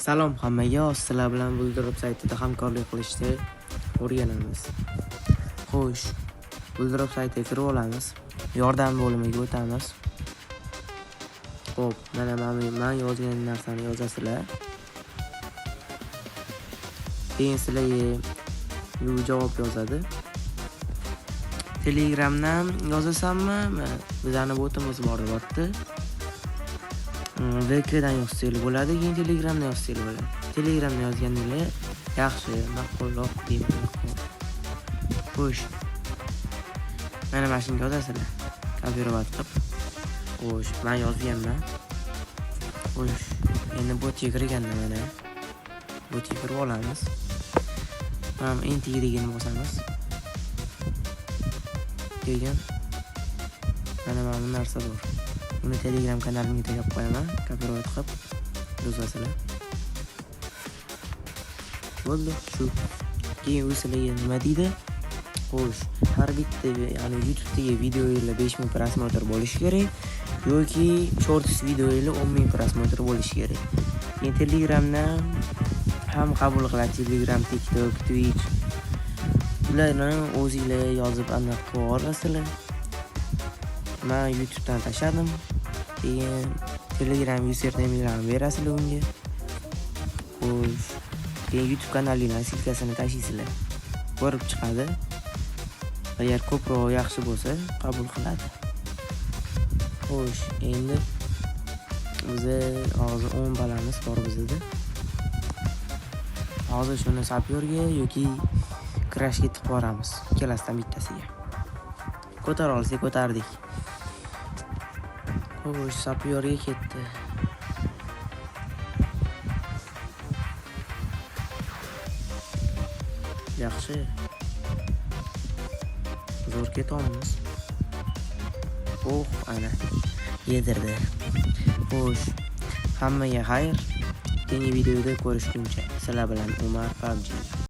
Salom hammaga, sizlar bilan Buldrop saytida hamkorlik qilishni o'rganamiz. Xo'sh, Buldrop saytiga kirib olamiz. Yordam bo'limiga o'tamiz. Xo'p, mana men yozgan narsani yozasizlar. Keyin sizlarga bu javob yozadi. Telegramdan yozasammi? Bizning botimiz bor bo'pti. VKdan yozsangiz bo'ladi, keyin Telegramdan yozsangiz bo'ladi. Telegramdan yozganinglar yaxshi, ma'qulroq deyman. Xo'sh. Mana shunga yozasizlar. Kopirovat qilib. Xo'sh, men yozganman. Xo'sh, endi botga kirganda mana botga kirib olamiz. Mana entiga degan bosamiz. Keyin mana bu narsa bor. Uni Telegram kanalimga taglab qo'yaman, kopirovat qilib yozasizlar. Bo'ldi, shu. Keyin sizlarga nima deydi? Xo'sh, har bitta, ya'ni YouTube'dagi videolar 5000 prosmotr bo'lishi kerak yoki shorts videolar 10000 prosmotr bo'lishi kerak. Keyin Telegramdan ham qabul qiladi, Telegram, TikTok, Twitch. Ularni o'zingizlar yozib aniq qilib olasizlar. Men YouTube'dan tashladim. Keyin Telegram username-larini berasizlar unga. Xo'sh, keyin YouTube kanalingizning silkasini tashlaysizlar. Ko'rib chiqadi. Agar ko'proq yaxshi bo'lsa, qabul qiladi. Xo'sh, endi hozir 10 balamiz bor bizda. Hozir shuni sapyorga yoki Crashga tiqib boramiz. Ikkalasidan bittasiga. Ko'tara olsak ko'tardik. Xo'sh, sapyorga ketdi. Yaxshi. Zo'r ketamiz. Ana yedirdi. Xo'sh, hammaga xayr. Keyingi videoda ko'rishguncha. Sizlar bilan Umar PUBG.